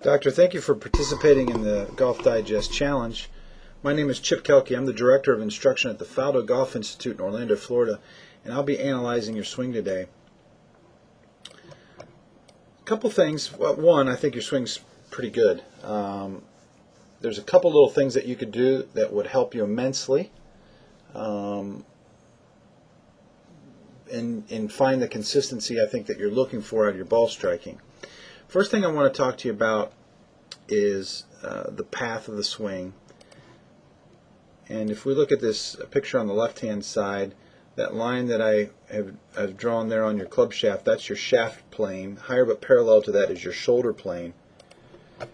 Doctor, thank you for participating in the Golf Digest Challenge. My name is Chip Koehlke. I'm the Director of Instruction at the Faldo Golf Institute in Orlando, Florida, and I'll be analyzing your swing today. A couple things. Well, one, I think your swing's pretty good. There's a couple little things that you could do that would help you immensely and find the consistency I think that you're looking for out of your ball striking. First thing I want to talk to you about is the path of the swing. And if we look at this picture on the left-hand side, that line that I've drawn there on your club shaft, that's your shaft plane. Higher but parallel to that is your shoulder plane. Then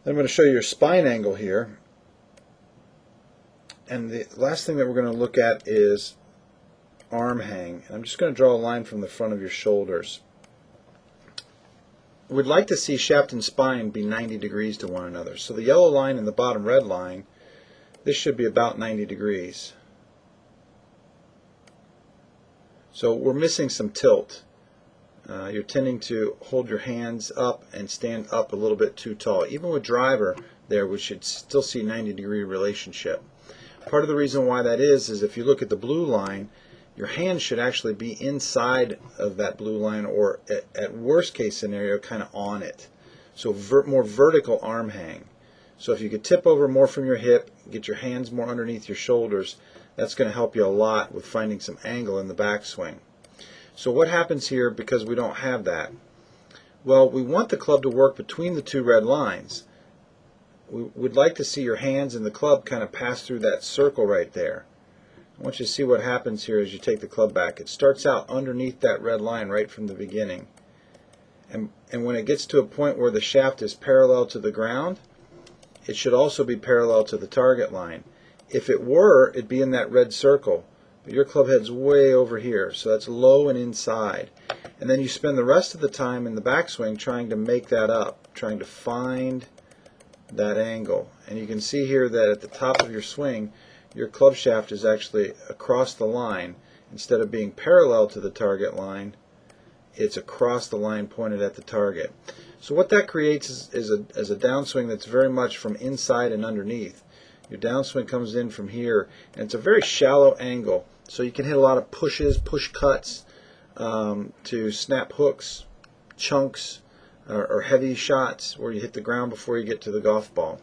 I'm going to show you your spine angle here. And the last thing that we're going to look at is arm hang. And I'm just going to draw a line from the front of your shoulders. We'd like to see shaft and spine be 90 degrees to one another. So the yellow line and the bottom red line, this should be about 90 degrees. So we're missing some tilt. You're tending to hold your hands up and stand up a little bit too tall. Even with driver there, we should still see 90-degree relationship. Part of the reason why that is if you look at the blue line, your hand should actually be inside of that blue line, or at worst case scenario, kind of on it. So more vertical arm hang. So if you could tip over more from your hip, get your hands more underneath your shoulders, that's going to help you a lot with finding some angle in the backswing. So what happens here because we don't have that? Well, we want the club to work between the two red lines. We'd like to see your hands and the club kind of pass through that circle right there. I want you to see what happens here as you take the club back. It starts out underneath that red line right from the beginning. And when it gets to a point where the shaft is parallel to the ground, it should also be parallel to the target line. If it were, it'd be in that red circle. But your club head's way over here, so that's low and inside. And then you spend the rest of the time in the backswing trying to make that up, trying to find that angle. And you can see here that at the top of your swing, your club shaft is actually across the line. Instead of being parallel to the target line, it's across the line pointed at the target. So what that creates is a downswing that's very much from inside and underneath. Your downswing comes in from here, and it's a very shallow angle. So you can hit a lot of pushes, push cuts, to snap hooks, chunks, or heavy shots where you hit the ground before you get to the golf ball.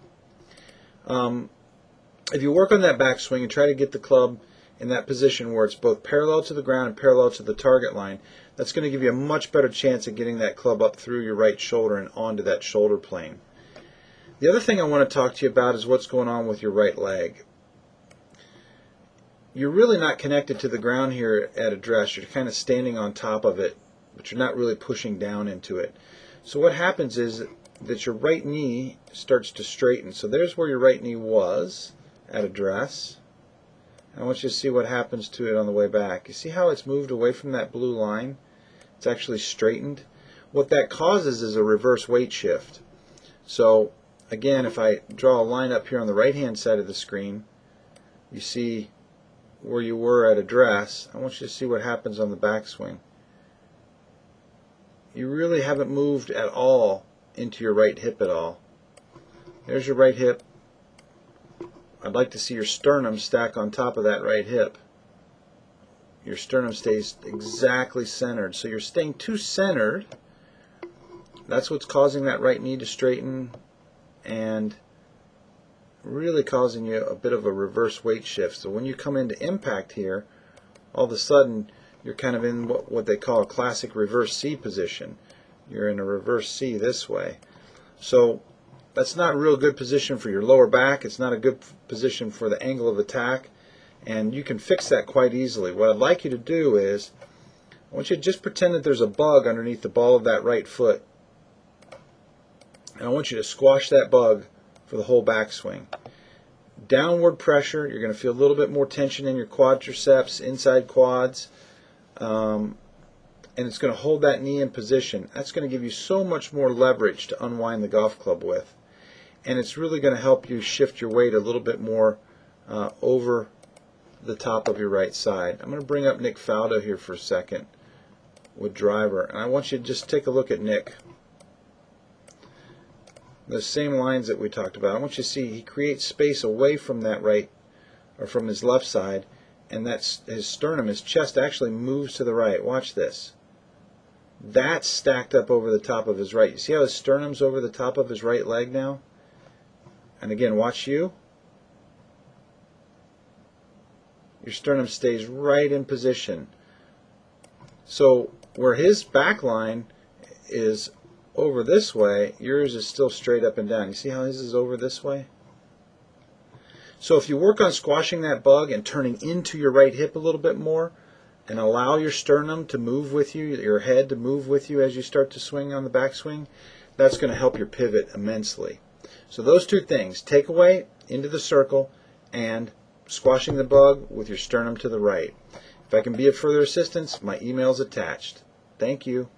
If you work on that backswing and try to get the club in that position where it's both parallel to the ground and parallel to the target line, that's going to give you a much better chance of getting that club up through your right shoulder and onto that shoulder plane. The other thing I want to talk to you about is what's going on with your right leg. You're really not connected to the ground here at address. You're kind of standing on top of it, but you're not really pushing down into it. So what happens is that your right knee starts to straighten. So there's where your right knee was at address. I want you to see what happens to it on the way back. You see how it's moved away from that blue line? It's actually straightened. What that causes is a reverse weight shift. So again, if I draw a line up here on the right hand side of the screen, you see where you were at address. I want you to see what happens on the backswing. You really haven't moved at all into your right hip at all. There's your right hip. I'd like to see your sternum stack on top of that right hip. Your sternum stays exactly centered. So you're staying too centered. That's what's causing that right knee to straighten and really causing you a bit of a reverse weight shift. So when you come into impact here, all of a sudden you're kind of in what they call a classic reverse C position. You're in a reverse C this way. So that's not a real good position for your lower back. It's not a good position for the angle of attack, and you can fix that quite easily. What I'd like you to do is, I want you to just pretend that there's a bug underneath the ball of that right foot, and I want you to squash that bug for the whole backswing. Downward pressure, you're going to feel a little bit more tension in your quadriceps, inside quads, and it's going to hold that knee in position. That's going to give you so much more leverage to unwind the golf club with. And it's really going to help you shift your weight a little bit more over the top of your right side. I'm going to bring up Nick Faldo here for a second with driver. And I want you to just take a look at Nick. those same lines that we talked about. I want you to see he creates space away from that right, or from his left side, and that's his sternum, his chest actually moves to the right. Watch this. That's stacked up over the top of his right. You see how his sternum's over the top of his right leg now? And again, watch you. Your sternum stays right in position. So where his back line is over this way, yours is still straight up and down. You see how his is over this way? So if you work on squashing that bug and turning into your right hip a little bit more, and allow your sternum to move with you, your head to move with you as you start to swing on the backswing, that's going to help your pivot immensely. So those two things, takeaway into the circle and squashing the bug with your sternum to the right. If I can be of further assistance, my email is attached. Thank you.